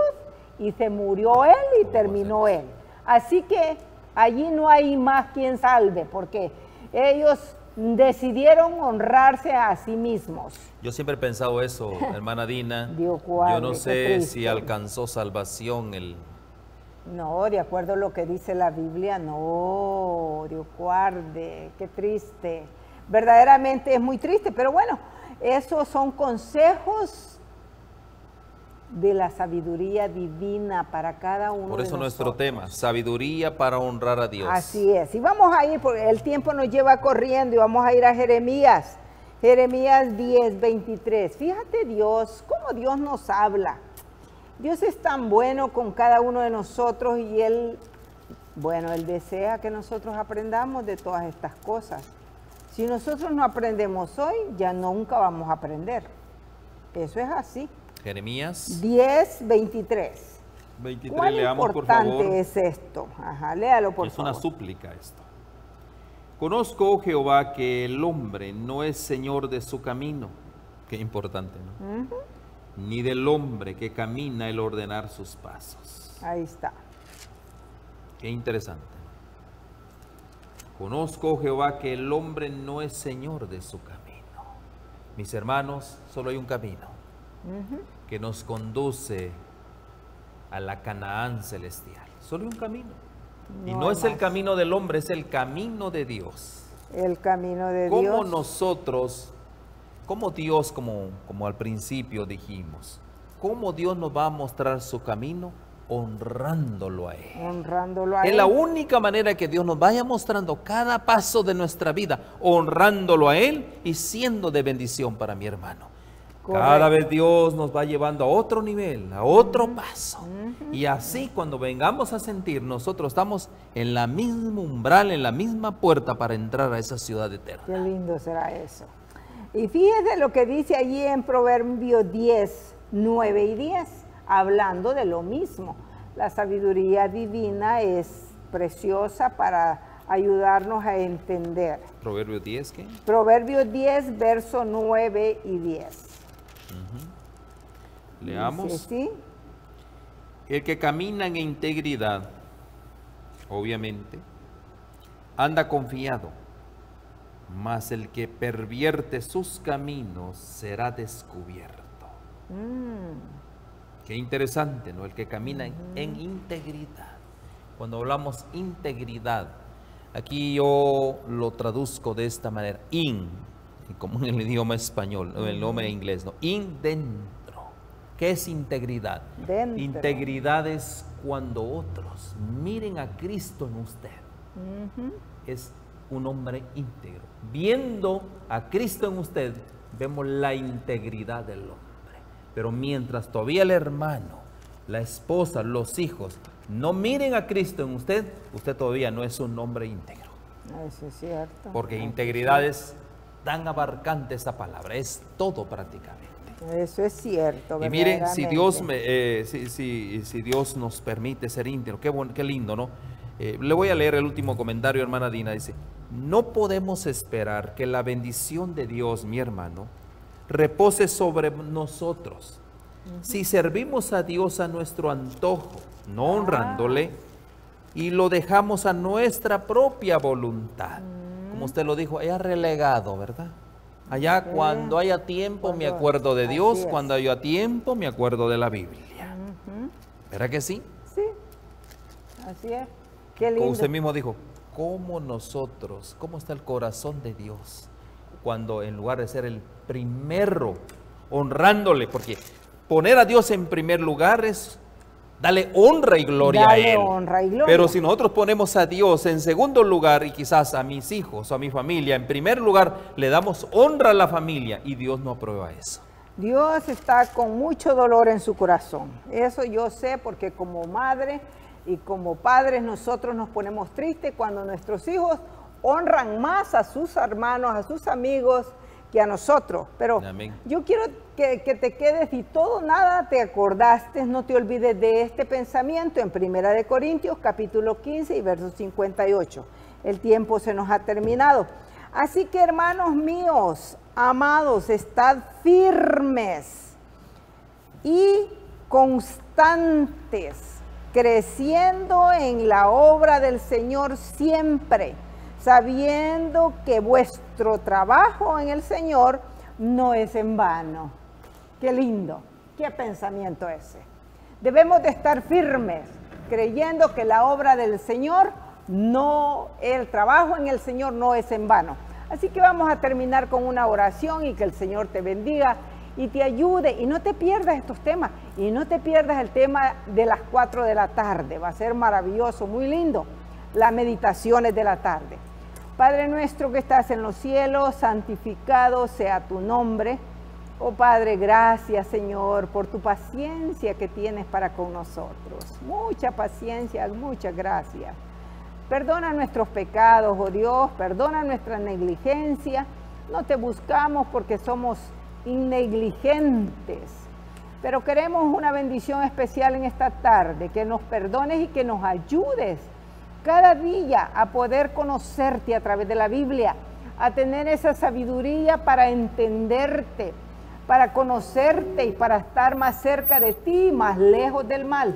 y se murió él y terminó él. Así que allí no hay más quien salve, porque ellos decidieron honrarse a sí mismos. Yo siempre he pensado eso, hermana Dina. Dios guarde, yo no sé si alcanzó salvación el... No, de acuerdo a lo que dice la Biblia, no, Dios guarde, qué triste. Verdaderamente es muy triste, pero bueno, esos son consejos de la sabiduría divina para cada uno de nosotros. Por eso nuestro tema, sabiduría para honrar a Dios. Así es. Y vamos a ir, porque el tiempo nos lleva corriendo, y vamos a ir a Jeremías. Jeremías 10, 23. Fíjate Dios, cómo Dios nos habla. Dios es tan bueno con cada uno de nosotros, y Él desea que nosotros aprendamos de todas estas cosas. Si nosotros no aprendemos hoy, ya nunca vamos a aprender. Eso es así. Jeremías 10, 23. 23, ¿Cuán leamos por favor. importante es esto? Ajá, léalo por favor. Es una súplica esto. Conozco, oh Jehová, que el hombre no es señor de su camino. Qué importante, ¿no? Ni del hombre que camina el ordenar sus pasos. Ahí está. Qué interesante. Conozco, oh Jehová, que el hombre no es señor de su camino. Mis hermanos, solo hay un camino que nos conduce a la Canaán celestial. Solo hay un camino. Y no es el camino del hombre, es el camino de Dios. El camino de Dios. Como nosotros, como Dios, como al principio dijimos, cómo Dios nos va a mostrar su camino, honrándolo a Él. Honrándolo a Él. Es la única manera que Dios nos vaya mostrando cada paso de nuestra vida, honrándolo a Él y siendo de bendición para mi hermano. Cada vez Dios nos va llevando a otro nivel, a otro paso. Y así cuando vengamos a sentir, nosotros estamos en la misma umbral, en la misma puerta para entrar a esa ciudad eterna. Qué lindo será eso. Y fíjese lo que dice allí en Proverbios 10, 9 y 10, hablando de lo mismo. La sabiduría divina es preciosa para ayudarnos a entender. ¿Proverbios 10 qué? Proverbios 10, verso 9 y 10. Leamos. Dice, ¿sí? El que camina en integridad, obviamente, anda confiado, mas el que pervierte sus caminos será descubierto. Qué interesante, ¿no? El que camina en integridad. Cuando hablamos integridad, aquí yo lo traduzco de esta manera, como en el idioma español, en el idioma inglés, ¿no? Dentro. ¿Qué es integridad? Dentro. Integridad es cuando otros miren a Cristo en usted. Es un hombre íntegro. Viendo a Cristo en usted, vemos la integridad del hombre. Pero mientras todavía el hermano, la esposa, los hijos, no miren a Cristo en usted, usted todavía no es un hombre íntegro. Eso es cierto. Porque integridad es tan abarcante esta palabra, es todo prácticamente. Eso es cierto. Y miren, si Dios, si Dios nos permite ser íntegros, qué lindo, ¿no? Le voy a leer el último comentario, hermana Dina, dice, no podemos esperar que la bendición de Dios, mi hermano, repose sobre nosotros. Si servimos a Dios a nuestro antojo, no honrándole, y lo dejamos a nuestra propia voluntad, como usted lo dijo, haya relegado, ¿verdad? Allá cuando haya tiempo me acuerdo de Dios, cuando haya tiempo me acuerdo de la Biblia. ¿Verdad que sí? Sí, así es. Qué lindo. Como usted mismo dijo, ¿cómo nosotros, cómo está el corazón de Dios? Cuando en lugar de ser el primero, honrándole, porque poner a Dios en primer lugar es darle honra y gloria a Él. Honra y gloria. Pero si nosotros ponemos a Dios en segundo lugar y quizás a mis hijos o a mi familia en primer lugar, le damos honra a la familia y Dios no aprueba eso. Dios está con mucho dolor en su corazón. Eso yo sé porque como madre y como padres nosotros nos ponemos tristes cuando nuestros hijos honran más a sus hermanos, a sus amigos que a nosotros. Pero amén. Yo quiero que te quedes y todo nada te acordaste, no te olvides de este pensamiento en 1 Corintios capítulo 15 y verso 58. El tiempo se nos ha terminado. Así que hermanos míos, amados, estad firmes y constantes, creciendo en la obra del Señor siempre, sabiendo que vuestro trabajo en el Señor no es en vano. Qué lindo, qué pensamiento ese. Debemos de estar firmes, creyendo que la obra del Señor el trabajo en el Señor no es en vano. Así que vamos a terminar con una oración y que el Señor te bendiga y te ayude y no te pierdas estos temas y no te pierdas el tema de las 4 de la tarde. Va a ser maravilloso, muy lindo, las meditaciones de la tarde. Padre nuestro que estás en los cielos, santificado sea tu nombre. Oh Padre, gracias Señor por tu paciencia que tienes para con nosotros. Mucha paciencia, muchas gracias. Perdona nuestros pecados, oh Dios, perdona nuestra negligencia. No te buscamos porque somos innegligentes, pero queremos una bendición especial en esta tarde, que nos perdones y que nos ayudes cada día a poder conocerte a través de la Biblia, a tener esa sabiduría para entenderte, para conocerte y para estar más cerca de ti, más lejos del mal.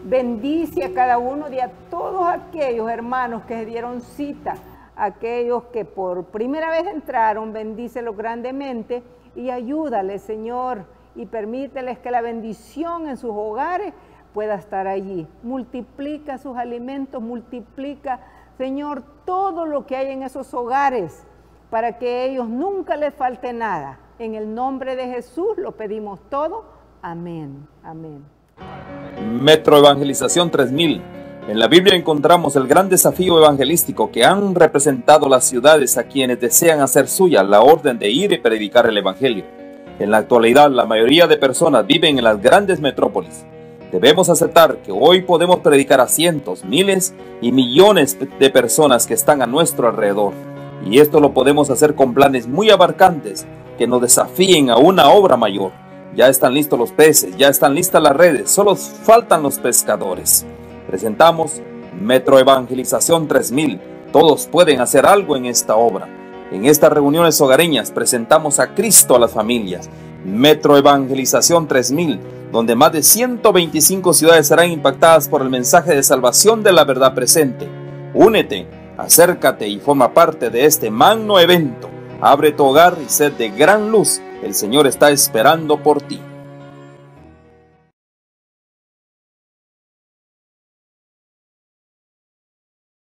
Bendice a cada uno de a todos aquellos hermanos que se dieron cita, aquellos que por primera vez entraron, bendícelos grandemente y ayúdales, Señor, y permíteles que la bendición en sus hogares pueda estar allí. Multiplica sus alimentos, multiplica, Señor, todo lo que hay en esos hogares para que a ellos nunca les falte nada. En el nombre de Jesús lo pedimos todo. Amén. Amén. Metro Evangelización 3000. En la Biblia encontramos el gran desafío evangelístico que han representado las ciudades a quienes desean hacer suya la orden de ir y predicar el Evangelio. En la actualidad, la mayoría de personas viven en las grandes metrópolis. Debemos aceptar que hoy podemos predicar a cientos, miles y millones de personas que están a nuestro alrededor. Y esto lo podemos hacer con planes muy abarcantes que nos desafíen a una obra mayor. Ya están listos los peces, ya están listas las redes, solo faltan los pescadores. Presentamos Metro Evangelización 3000. Todos pueden hacer algo en esta obra. En estas reuniones hogareñas presentamos a Cristo a las familias. Metro Evangelización 3000, donde más de 125 ciudades serán impactadas por el mensaje de salvación de la verdad presente. Únete, acércate y forma parte de este magno evento. Abre tu hogar y sed de gran luz. El Señor está esperando por ti.